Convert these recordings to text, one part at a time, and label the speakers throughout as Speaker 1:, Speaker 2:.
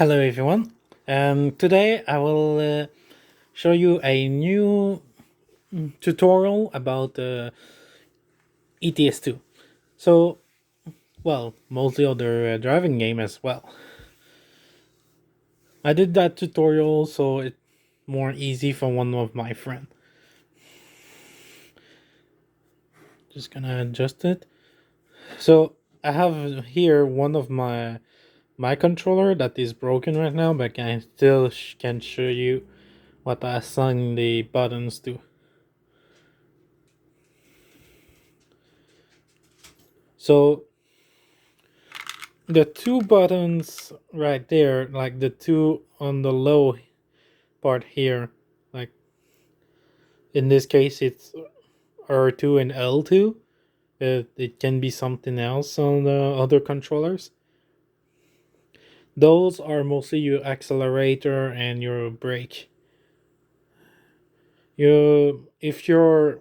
Speaker 1: Hello everyone. Today I will show you a new tutorial about ETS2. So, well, mostly other driving game as well. I did that tutorial so it's more easy for one of my friend. Just gonna adjust it. So I have here one of my controller that is broken right now, but I still can show you what I assign the buttons to. So the two buttons right there, like the two on the low part here, like in this case it's R2 and L2. It can be something else on the other controllers. Those are mostly your accelerator and your brake. If you're,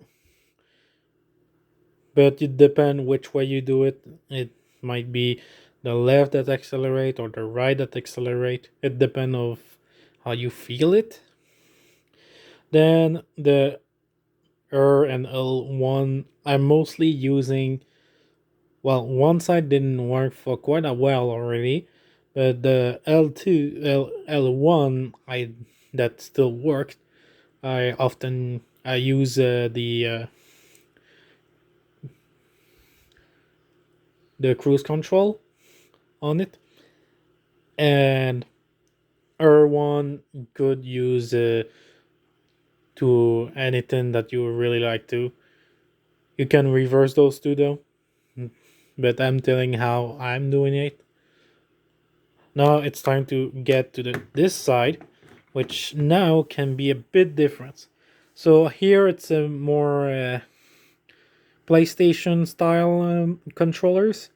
Speaker 1: but it depends which way you do it. It might be the left that accelerate or the right that accelerate. It depends of how you feel it. Then the and L1 I'm mostly using. Well, one side didn't work for quite a while already, but the L2 L1 I that still worked. I use the cruise control on it, and R1 could use to anything that you really like to. You can reverse those two though, but I'm telling how I'm doing it. Now it's time to get to this side, which now can be a bit different. So here it's a more PlayStation style controllers.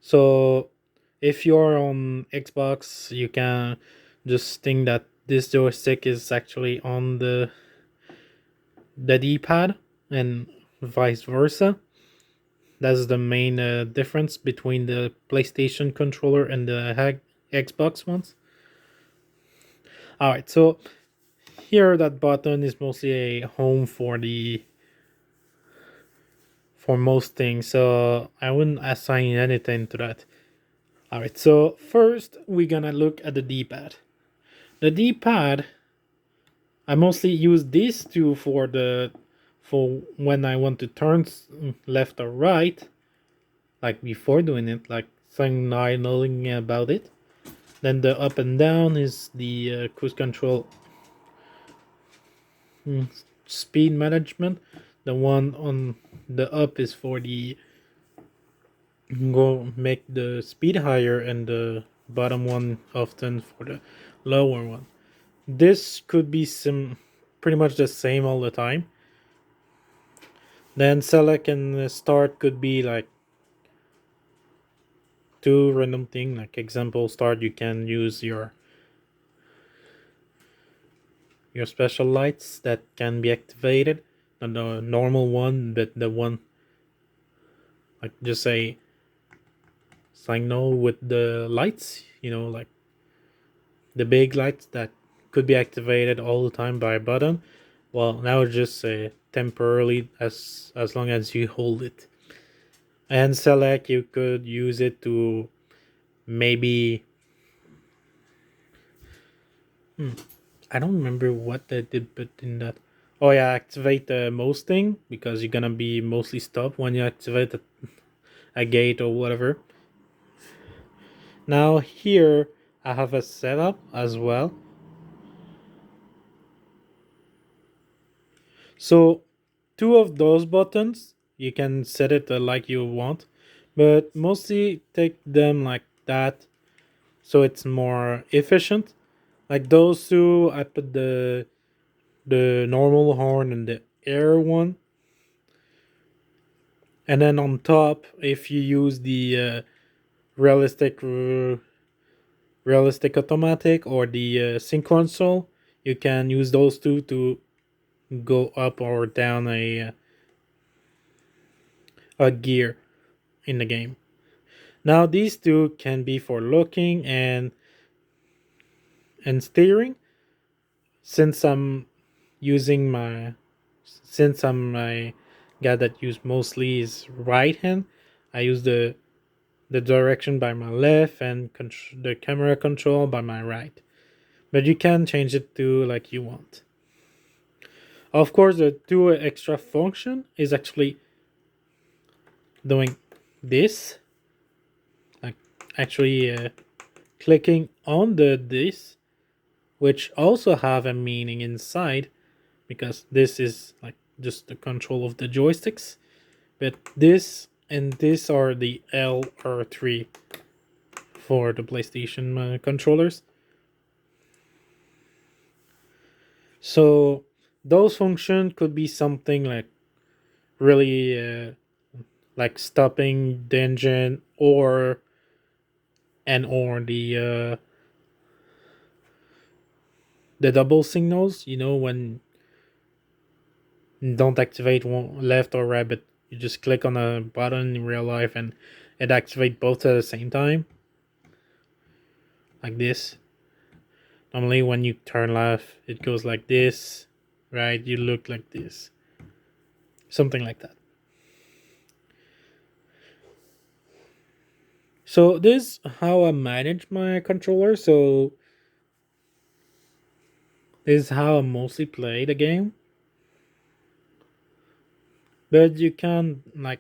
Speaker 1: So if you're on Xbox, you can just think that this joystick is actually on the D-pad and vice versa. That's the main difference between the PlayStation controller and the Xbox ones. All right, so here that button is mostly a home for most things, so I wouldn't assign anything to that. All right, so first we're gonna look at the D-pad. The D-pad, I mostly use these two for when I want to turn left or right, like before doing it, like signaling about it. Then the up and down is the cruise control speed management. The one on the up is for the go make the speed higher, and the bottom one often for the lower one. This could be some pretty much the same all the time. Then select and start could be like two random thing. Like example start, you can use your special lights that can be activated. Not the normal one, but the one like just say signal with the lights. Like the big lights that could be activated all the time by a button. Well, now it's just temporarily as long as you hold it. And select, you could use it to maybe. I don't remember what they did, but in that. Oh yeah, activate the most thing because you're gonna be mostly stopped when you activate a gate or whatever. Now here I have a setup as well. So two of those buttons you can set it like you want, but mostly take them like that so it's more efficient. Like those two, I put the normal horn and the air one, and then on top, if you use the realistic realistic automatic or the synchronous, you can use those two to go up or down a gear in the game. Now these two can be for looking and and steering. Since I'm using my since I'm my guy that use mostly is right hand, I use the direction by my left and the camera control by my right. But you can change it to like you want. Of course, the two extra function is actually doing this, like actually clicking on the this, which also have a meaning inside because this is like just the control of the joysticks. But this and this are the L or 3 for the PlayStation controllers. So those function could be something like really like stopping the engine or the double signals. You know when you don't activate one left or right, but you just click on a button in real life and it activate both at the same time, like this. Normally, when you turn left, it goes like this, right? You look like this, something like that. So this is how I manage my controller. So this is how I mostly play the game. But you can like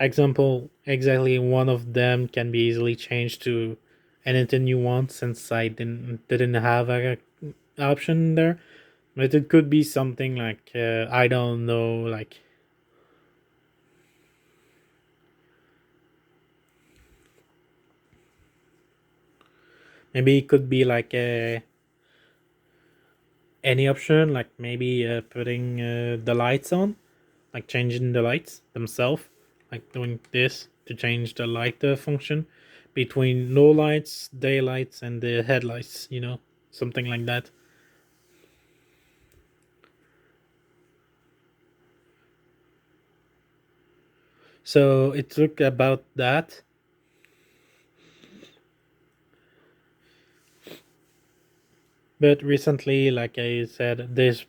Speaker 1: example exactly one of them can be easily changed to anything you want since I didn't have a option there. But it could be something like I don't know, like maybe it could be like any option, like maybe putting the lights on, like changing the lights themselves, like doing this to change the light function between low lights, daylights, and the headlights, something like that. So it took about that. But recently, like I said, this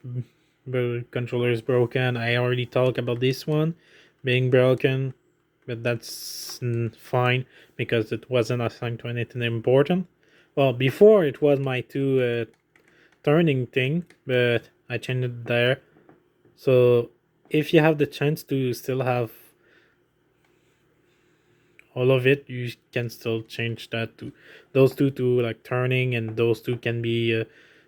Speaker 1: controller is broken. I already talked about this one being broken, but that's fine because it wasn't assigned to anything important. Well, before it was my two turning thing, but I changed it there. So if you have the chance to still have all of it, you can still change that to those two to like turning, and those two can be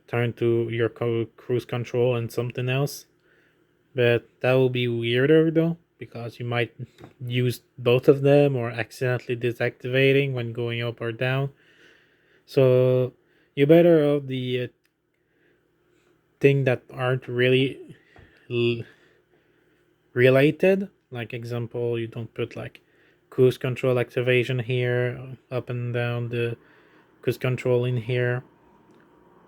Speaker 1: turned to your cruise control and something else. But that will be weirder though because you might use both of them or accidentally deactivating when going up or down. So you better of the thing that aren't really l- related. Like example, you don't put like cruise control activation here, up and down the cruise control in here,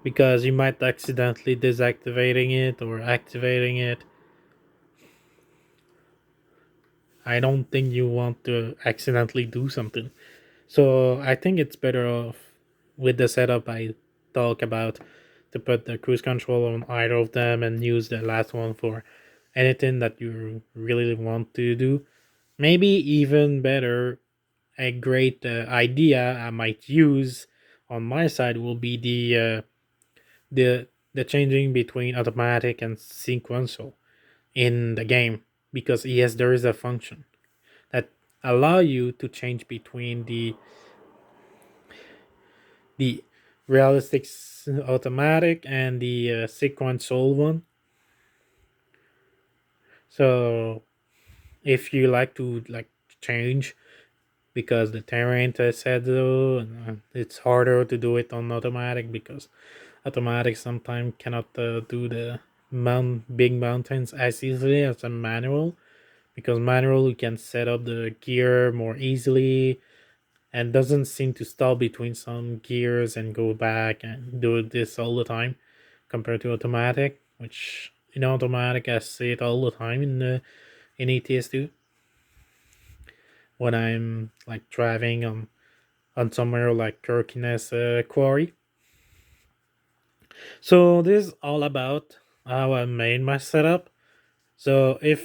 Speaker 1: because you might accidentally deactivating it or activating it. I don't think you want to accidentally do something. So I think it's better off with the setup I talk about to put the cruise control on either of them and use the last one for anything that you really want to do. Maybe even better, a great idea I might use on my side will be the changing between automatic and sequential in the game, because yes, there is a function that allow you to change between the realistic automatic and the sequential one. So if you like to like change because the terrain said so, and it's harder to do it on automatic because automatic sometimes cannot do the big mountains as easily as a manual, because manual you can set up the gear more easily and doesn't seem to stop between some gears and go back and do this all the time compared to automatic, which in automatic I see it all the time in ETS2 when I'm like driving on somewhere like Kirkenes Quarry. So this is all about how I made my setup. So if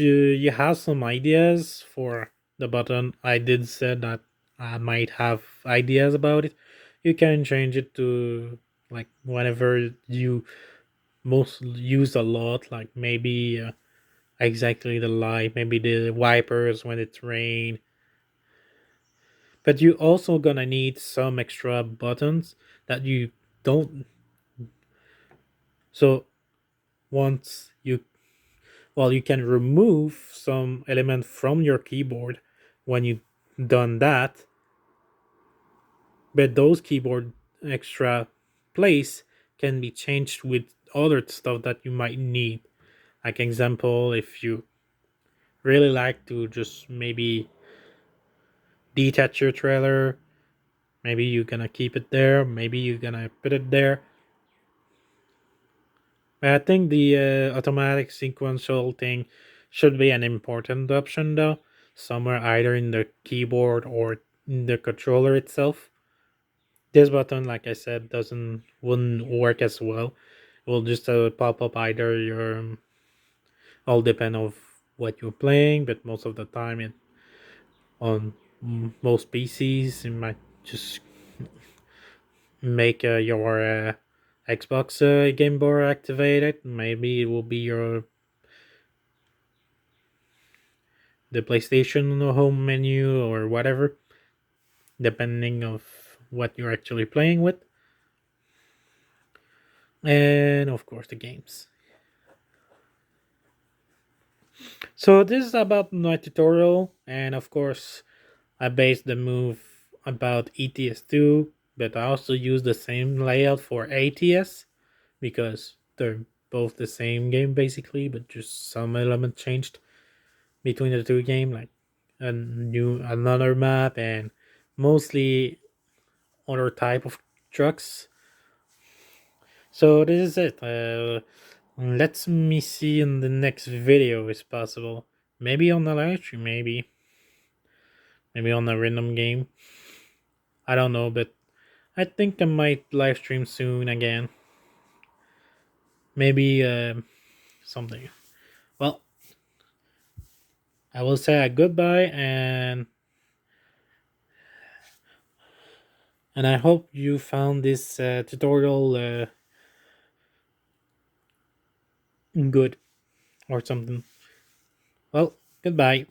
Speaker 1: you have some ideas for the button, I did said that I might have ideas about it. You can change it to like whatever you most use a lot, like maybe exactly the light, maybe the wipers when it's rain. But you also gonna need some extra buttons that you don't. So once you well, you can remove some element from your keyboard when you done that, but those keyboard extra place can be changed with other stuff that you might need. Like example, if you really like to just maybe detach your trailer, maybe you're gonna keep it there, maybe you're gonna put it there. I think the automatic sequential thing should be an important option though, somewhere either in the keyboard or in the controller itself. This button, like I said, doesn't wouldn't work as well. It will just pop up either your all depend of what you're playing, but most of the time it on most PCs it might just make your Xbox Game Boy activated. Maybe it will be your the PlayStation home menu or whatever, depending of what you're actually playing with, and of course the games. So this is about my tutorial, and of course I based the move about ETS2, but I also use the same layout for ATS because they're both the same game basically, but just some element changed between the two game, like another map and mostly other type of trucks. So this is it. Let me see in the next video if possible. Maybe on the live stream, maybe on a random game. I don't know, but I think I might live stream soon again. Maybe something. Well, I will say a goodbye and I hope you found this tutorial good or something. Well, goodbye.